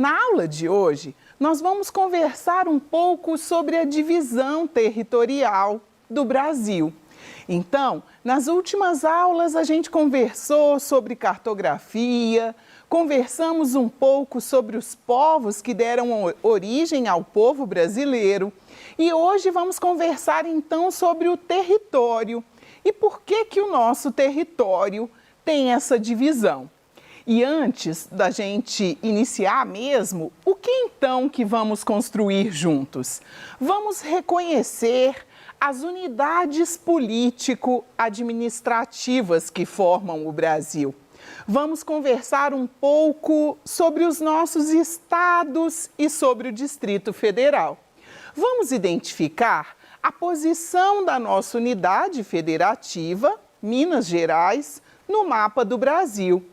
Na aula de hoje, nós vamos conversar um pouco sobre a divisão territorial do Brasil. Então, nas últimas aulas a gente conversou sobre cartografia, conversamos um pouco sobre os povos que deram origem ao povo brasileiro e hoje vamos conversar então sobre o território e por que o nosso território tem essa divisão. E antes da gente iniciar mesmo, o que então que vamos construir juntos? Vamos reconhecer as unidades político-administrativas que formam o Brasil. Vamos conversar um pouco sobre os nossos estados e sobre o Distrito Federal. Vamos identificar a posição da nossa unidade federativa, Minas Gerais, no mapa do Brasil.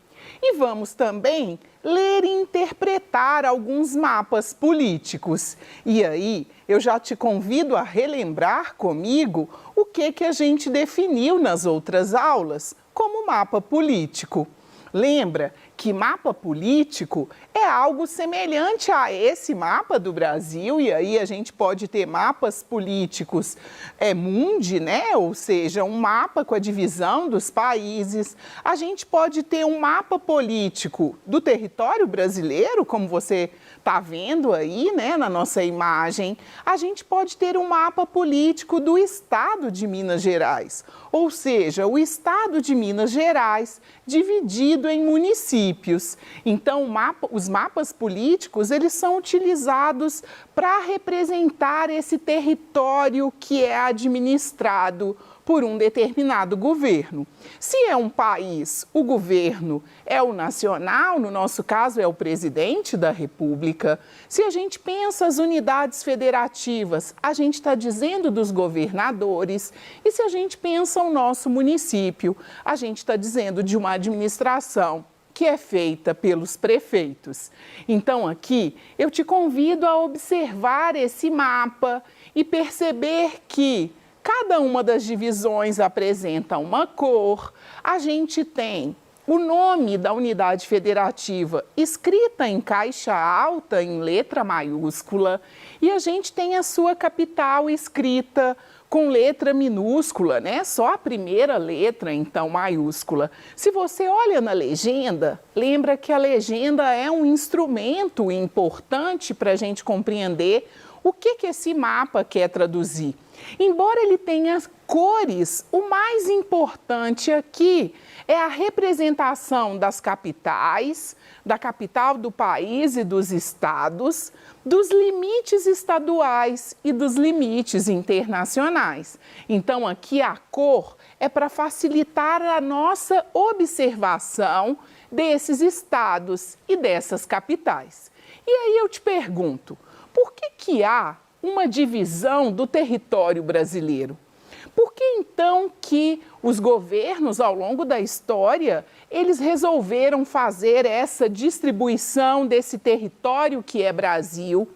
E vamos também ler e interpretar alguns mapas políticos. E aí, eu já te convido a relembrar comigo o que a gente definiu nas outras aulas como mapa político. Lembra que mapa político é algo semelhante a esse mapa do Brasil, e aí a gente pode ter mapas políticos mundi, né? Ou seja, um mapa com a divisão dos países. A gente pode ter um mapa político do território brasileiro, como você está vendo aí, né, na nossa imagem. A gente pode ter um mapa político do estado de Minas Gerais, ou seja, o estado de Minas Gerais dividido em municípios. Então, os mapas políticos, eles são utilizados para representar esse território que é administrado por um determinado governo. Se é um país, o governo é o nacional, no nosso caso é o presidente da República. Se a gente pensa as unidades federativas, a gente está dizendo dos governadores. E se a gente pensa o nosso município, a gente está dizendo de uma administração que é feita pelos prefeitos. Então, aqui, eu te convido a observar esse mapa e perceber que cada uma das divisões apresenta uma cor. A gente tem o nome da unidade federativa escrita em caixa alta, em letra maiúscula, e a gente tem a sua capital escrita com letra minúscula, né? Só a primeira letra, então, maiúscula. Se você olha na legenda, lembra que a legenda é um instrumento importante para a gente compreender o que esse mapa quer traduzir. Embora ele tenha cores, o mais importante aqui é a representação das capitais, da capital do país e dos estados, dos limites estaduais e dos limites internacionais. Então, aqui a cor é para facilitar a nossa observação desses estados e dessas capitais. E aí eu te pergunto, por que há uma divisão do território brasileiro? Por que então que os governos ao longo da história, eles resolveram fazer essa distribuição desse território que é Brasil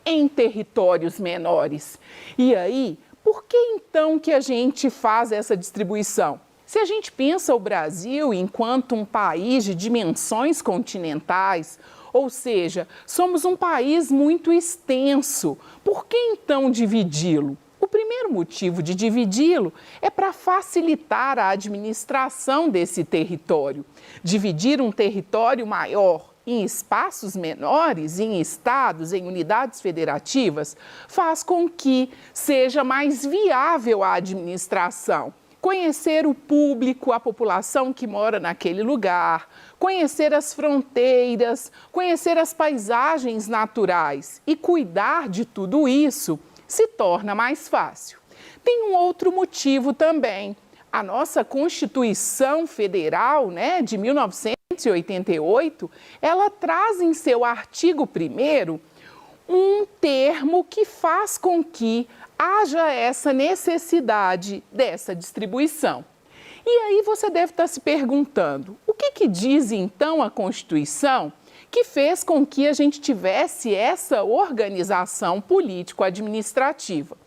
em territórios menores? E aí, por que então que a gente faz essa distribuição? Se a gente pensa o Brasil enquanto um país de dimensões continentais, ou seja, somos um país muito extenso. Por que então dividi-lo? O primeiro motivo de dividi-lo é para facilitar a administração desse território. Dividir um território maior em espaços menores, em estados, em unidades federativas, faz com que seja mais viável a administração. Conhecer o público, a população que mora naquele lugar, conhecer as fronteiras, conhecer as paisagens naturais e cuidar de tudo isso se torna mais fácil. Tem um outro motivo também. A nossa Constituição Federal, de 1988, ela traz em seu artigo 1º um termo que faz com que haja essa necessidade dessa distribuição. E aí você deve estar se perguntando, o que diz então a Constituição que fez com que a gente tivesse essa organização político-administrativa?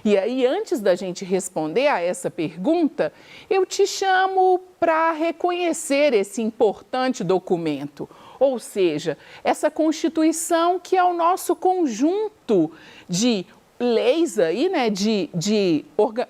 E aí, antes da gente responder a essa pergunta, eu te chamo para reconhecer esse importante documento. ou seja, essa Constituição que é o nosso conjunto de leis aí, né, de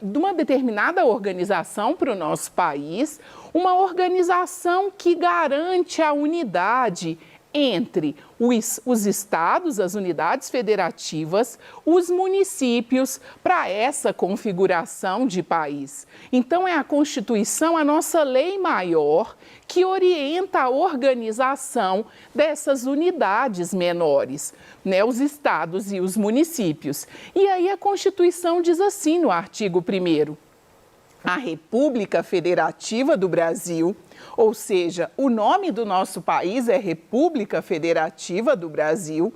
uma determinada organização para o nosso país, uma organização que garante a unidade entre os estados, as unidades federativas, os municípios, para essa configuração de país. Então, é a Constituição, a nossa lei maior, que orienta a organização dessas unidades menores, né, os estados e os municípios. E aí a Constituição diz assim no artigo 1º: a República Federativa do Brasil, ou seja, o nome do nosso país é República Federativa do Brasil,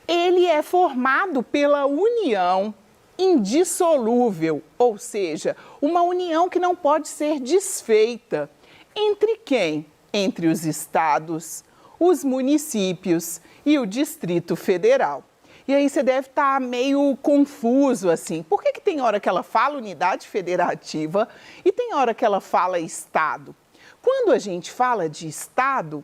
ele é formado pela união indissolúvel, ou seja, uma união que não pode ser desfeita. Entre quem? Entre os estados, os municípios e o Distrito Federal. E aí você deve estar meio confuso assim. Por que tem hora que ela fala unidade federativa e tem hora que ela fala estado? Quando a gente fala de estado,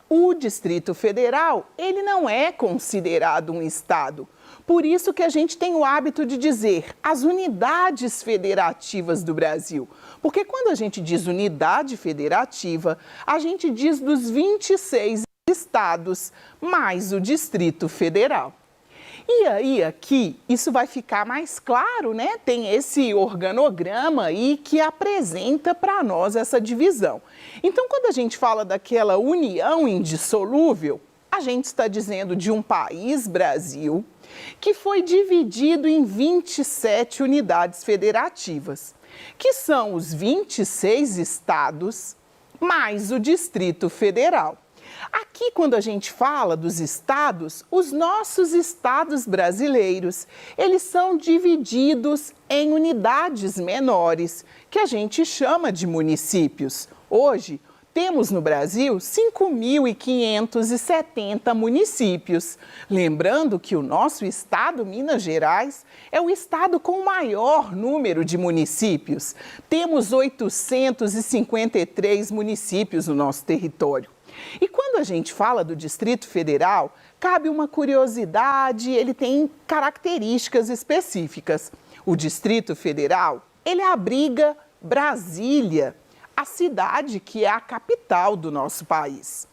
o Distrito Federal, ele não é considerado um estado. Por isso que a gente tem o hábito de dizer as unidades federativas do Brasil. Porque quando a gente diz unidade federativa, a gente diz dos 26 estados mais o Distrito Federal. E aí, aqui, isso vai ficar mais claro, né? Tem esse organograma aí que apresenta para nós essa divisão. Então, quando a gente fala daquela união indissolúvel, a gente está dizendo de um país, Brasil, que foi dividido em 27 unidades federativas, que são os 26 estados mais o Distrito Federal. Aqui, quando a gente fala dos estados, os nossos estados brasileiros, eles são divididos em unidades menores, que a gente chama de municípios. Hoje, temos no Brasil 5.570 municípios. Lembrando que o nosso estado, Minas Gerais, é o estado com o maior número de municípios. Temos 853 municípios no nosso território. E quando a gente fala do Distrito Federal, cabe uma curiosidade, ele tem características específicas. O Distrito Federal, ele abriga Brasília, a cidade que é a capital do nosso país.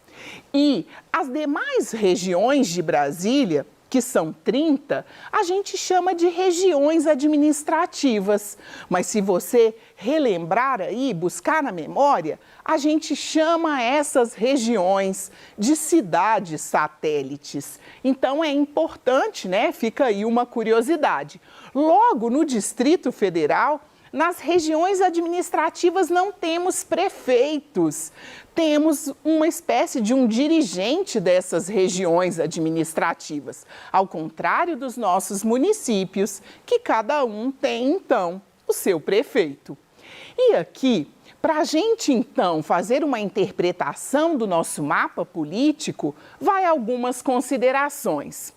E as demais regiões de Brasília, que são 30, a gente chama de regiões administrativas. Mas se você relembrar aí, buscar na memória, a gente chama essas regiões de cidades satélites. Então é importante, né? Fica aí uma curiosidade. Logo, no Distrito Federal, nas regiões administrativas não temos prefeitos, temos uma espécie de um dirigente dessas regiões administrativas, ao contrário dos nossos municípios, que cada um tem, então, o seu prefeito. E aqui, para a gente, então, fazer uma interpretação do nosso mapa político, vai algumas considerações.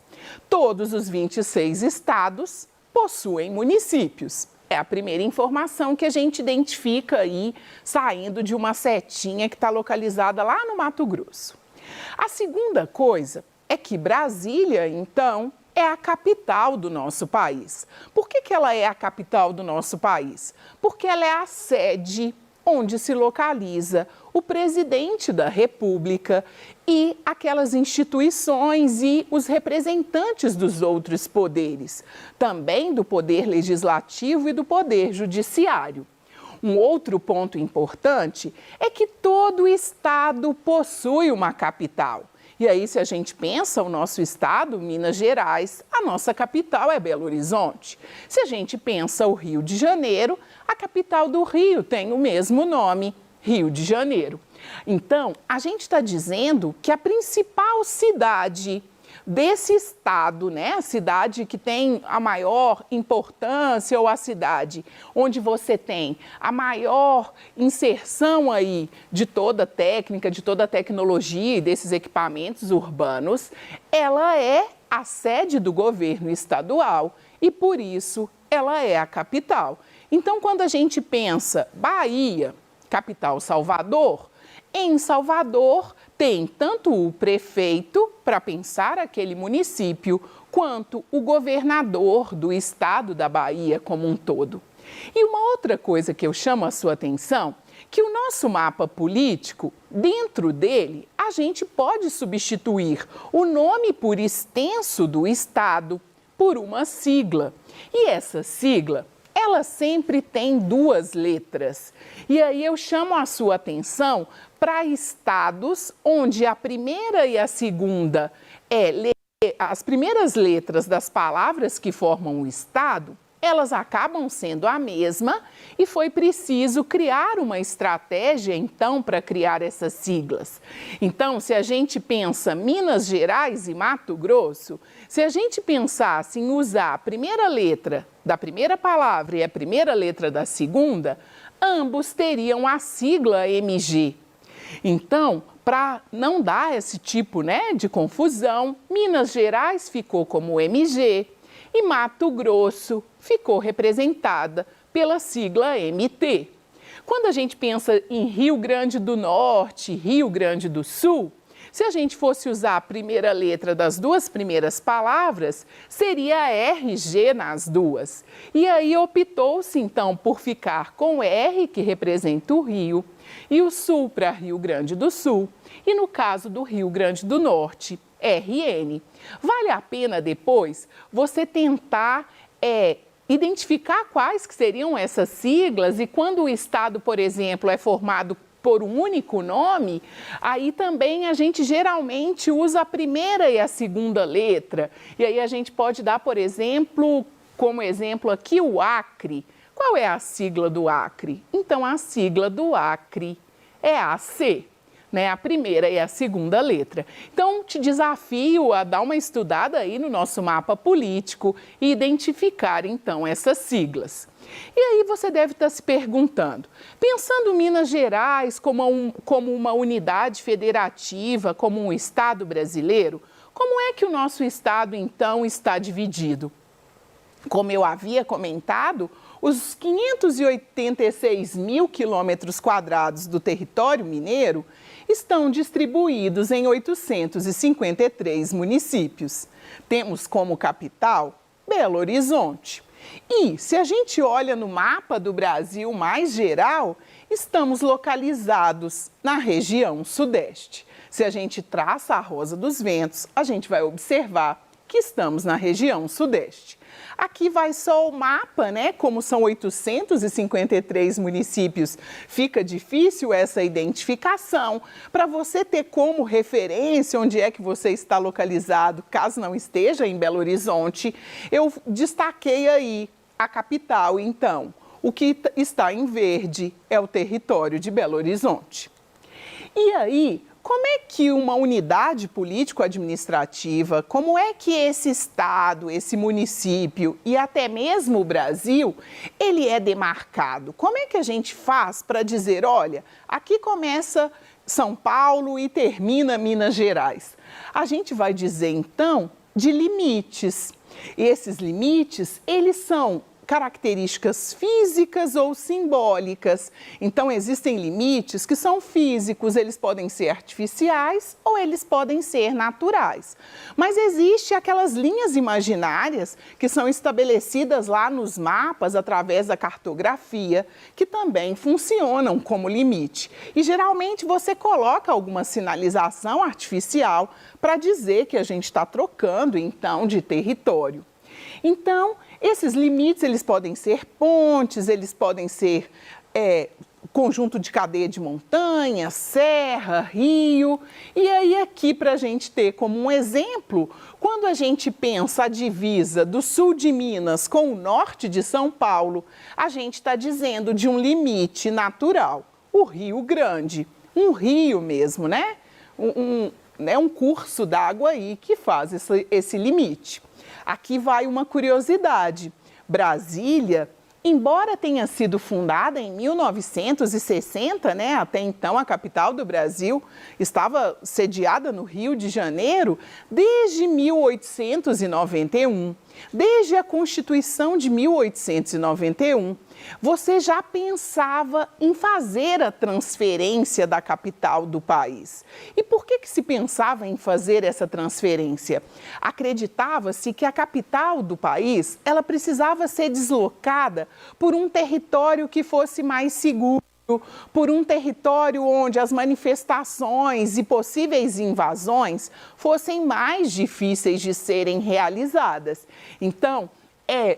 Todos os 26 estados possuem municípios. É a primeira informação que a gente identifica aí, saindo de uma setinha que está localizada lá no Mato Grosso. A segunda coisa é que Brasília, então, é a capital do nosso país. Por que ela é a capital do nosso país? Porque ela é a sede onde se localiza o presidente da República e aquelas instituições e os representantes dos outros poderes, também do poder legislativo e do poder judiciário. Um outro ponto importante é que todo estado possui uma capital. E aí, se a gente pensa o nosso estado, Minas Gerais, a nossa capital é Belo Horizonte. Se a gente pensa o Rio de Janeiro, a capital do Rio tem o mesmo nome, Rio de Janeiro. Então, a gente está dizendo que a principal cidade desse estado, né, a cidade que tem a maior importância ou a cidade onde você tem a maior inserção aí de toda a técnica, de toda a tecnologia e desses equipamentos urbanos, ela é a sede do governo estadual e, por isso, ela é a capital. Então, quando a gente pensa Bahia, capital Salvador, em Salvador tem tanto o prefeito, para pensar aquele município, quanto o governador do estado da Bahia como um todo. E uma outra coisa que eu chamo a sua atenção, que o nosso mapa político, dentro dele, a gente pode substituir o nome por extenso do estado por uma sigla. E essa sigla, ela sempre tem duas letras. E aí eu chamo a sua atenção para estados onde a primeira e a segunda as primeiras letras das palavras que formam o estado, elas acabam sendo a mesma e foi preciso criar uma estratégia, então, para criar essas siglas. Então, se a gente pensa Minas Gerais e Mato Grosso, se a gente pensasse em usar a primeira letra da primeira palavra e a primeira letra da segunda, ambos teriam a sigla MG. Então, para não dar esse tipo, de confusão, Minas Gerais ficou como MG e Mato Grosso ficou representada pela sigla MT. Quando a gente pensa em Rio Grande do Norte, Rio Grande do Sul, se a gente fosse usar a primeira letra das duas primeiras palavras, seria RG nas duas. E aí optou-se, então, por ficar com R, que representa o Rio, e o Sul para Rio Grande do Sul, e no caso do Rio Grande do Norte, RN. Vale a pena depois você tentar identificar quais que seriam essas siglas e quando o estado, por exemplo, é formado por um único nome, aí também a gente geralmente usa a primeira e a segunda letra. E aí a gente pode dar, por exemplo, como exemplo aqui o Acre. Qual é a sigla do Acre? Então a sigla do Acre é AC. A primeira e a segunda letra. Então, te desafio a dar uma estudada aí no nosso mapa político e identificar, então, essas siglas. E aí você deve estar se perguntando, pensando Minas Gerais como uma unidade federativa, como um estado brasileiro, como é que o nosso estado, então, está dividido? Como eu havia comentado, os 586 mil quilômetros quadrados do território mineiro estão distribuídos em 853 municípios. Temos como capital Belo Horizonte. E, se a gente olha no mapa do Brasil mais geral, estamos localizados na região sudeste. Se a gente traça a Rosa dos Ventos, a gente vai observar que estamos na região sudeste. Aqui vai só o mapa, como são 853 municípios, fica difícil essa identificação. Para você ter como referência onde é que você está localizado, caso não esteja em Belo Horizonte, eu destaquei aí a capital, então. O que está em verde é o território de Belo Horizonte. E aí, como é que uma unidade político-administrativa, como é que esse estado, esse município e até mesmo o Brasil, ele é demarcado? Como é que a gente faz para dizer, olha, aqui começa São Paulo e termina Minas Gerais? A gente vai dizer, então, de limites. E esses limites, eles são características físicas ou simbólicas. Então, existem limites que são físicos, eles podem ser artificiais ou eles podem ser naturais. Mas existe aquelas linhas imaginárias que são estabelecidas lá nos mapas através da cartografia, que também funcionam como limite. E geralmente você coloca alguma sinalização artificial para dizer que a gente está trocando, então, de território. Então, esses limites, eles podem ser pontes, eles podem ser conjunto de cadeia de montanha, serra, rio. E aí aqui para a gente ter como um exemplo, quando a gente pensa a divisa do sul de Minas com o norte de São Paulo, a gente está dizendo de um limite natural, o Rio Grande, um rio mesmo, um curso d'água aí que faz esse limite. Aqui vai uma curiosidade. Brasília, embora tenha sido fundada em 1960, até então a capital do Brasil estava sediada no Rio de Janeiro desde 1891. Desde a Constituição de 1891, você já pensava em fazer a transferência da capital do país. E por que se pensava em fazer essa transferência? Acreditava-se que a capital do país, ela precisava ser deslocada por um território que fosse mais seguro, por um território onde as manifestações e possíveis invasões fossem mais difíceis de serem realizadas. Então,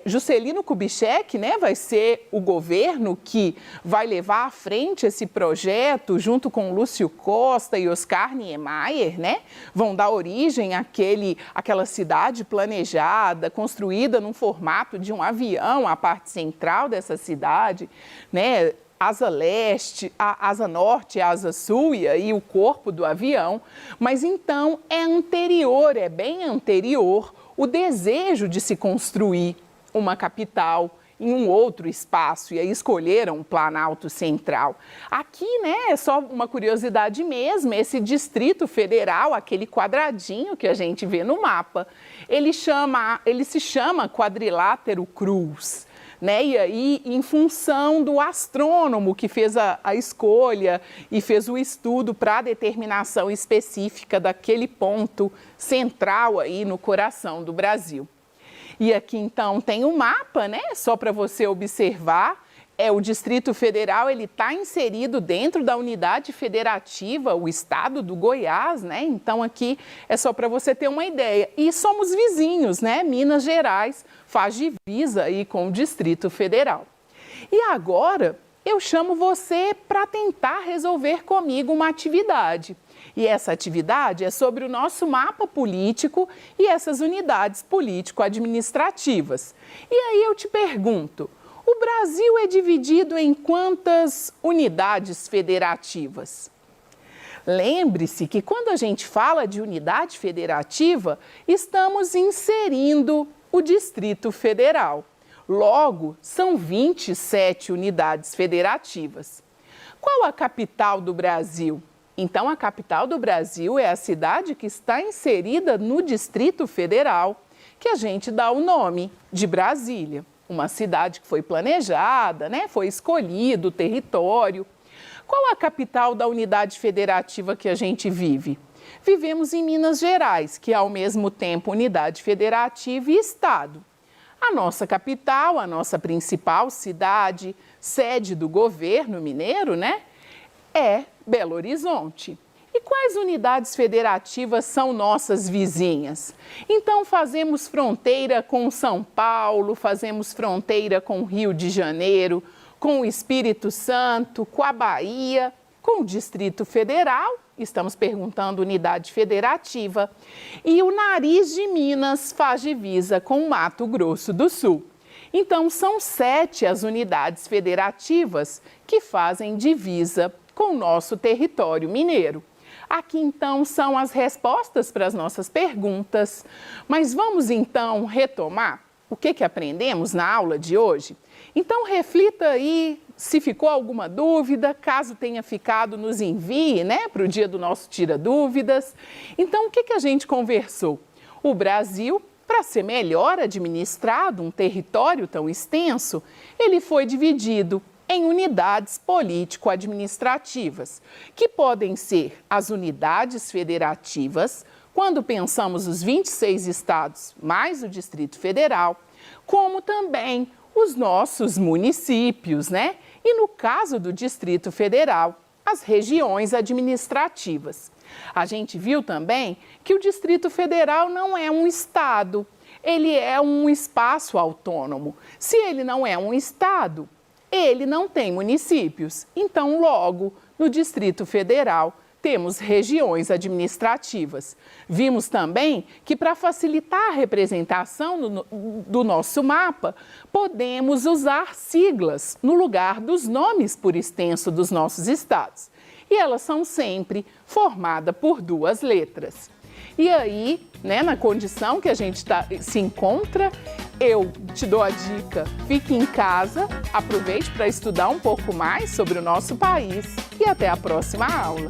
Juscelino Kubitschek, né, vai ser o governo que vai levar à frente esse projeto junto com Lúcio Costa e Oscar Niemeyer, né? Vão dar origem àquela cidade planejada, construída num formato de um avião, a parte central dessa cidade, né? Asa leste, a asa norte, a asa sul e aí o corpo do avião. Mas então é bem anterior o desejo de se construir uma capital em um outro espaço, e aí escolheram o Planalto Central. Aqui, né, é só uma curiosidade mesmo, esse Distrito Federal, aquele quadradinho que a gente vê no mapa, ele se chama Quadrilátero Cruz. Né? E aí, em função do astrônomo que fez a escolha e fez o estudo para a determinação específica daquele ponto central aí no coração do Brasil. E aqui, então, tem o mapa, né? Só para você observar. O Distrito Federal, ele está inserido dentro da unidade federativa, o estado do Goiás, né? Então, aqui é só para você ter uma ideia. E somos vizinhos, né? Minas Gerais faz divisa aí com o Distrito Federal. E agora, eu chamo você para tentar resolver comigo uma atividade. E essa atividade é sobre o nosso mapa político e essas unidades político-administrativas. E aí eu te pergunto, o Brasil é dividido em quantas unidades federativas? Lembre-se que quando a gente fala de unidade federativa, estamos inserindo o Distrito Federal. Logo, são 27 unidades federativas. Qual a capital do Brasil? Então, a capital do Brasil é a cidade que está inserida no Distrito Federal, que a gente dá o nome de Brasília. Uma cidade que foi planejada, né? Foi escolhido o território. Qual a capital da unidade federativa que a gente vive? Vivemos em Minas Gerais, que é ao mesmo tempo unidade federativa e estado. A nossa capital, a nossa principal cidade, sede do governo mineiro, né? É Belo Horizonte. E quais unidades federativas são nossas vizinhas? Então, fazemos fronteira com São Paulo, fazemos fronteira com o Rio de Janeiro, com o Espírito Santo, com a Bahia, com o Distrito Federal, estamos perguntando unidade federativa, e o nariz de Minas faz divisa com o Mato Grosso do Sul. Então, são 7 as unidades federativas que fazem divisa com o nosso território mineiro. Aqui, então, são as respostas para as nossas perguntas. Mas vamos, então, retomar o que aprendemos na aula de hoje? Então, reflita aí se ficou alguma dúvida. Caso tenha ficado, nos envie, né, para o dia do nosso Tira Dúvidas. Então, o que a gente conversou? O Brasil, para ser melhor administrado, um território tão extenso, ele foi dividido em unidades político-administrativas, que podem ser as unidades federativas, quando pensamos os 26 estados mais o Distrito Federal, como também os nossos municípios, né? E no caso do Distrito Federal, as regiões administrativas. A gente viu também que o Distrito Federal não é um estado, ele é um espaço autônomo. Se ele não é um estado, ele não tem municípios. Então, logo, no Distrito Federal, temos regiões administrativas. Vimos também que, para facilitar a representação do nosso mapa, podemos usar siglas no lugar dos nomes por extenso dos nossos estados. E elas são sempre formadas por 2 letras. E aí, né, na condição que a gente se encontra, eu te dou a dica, fique em casa, aproveite para estudar um pouco mais sobre o nosso país e até a próxima aula.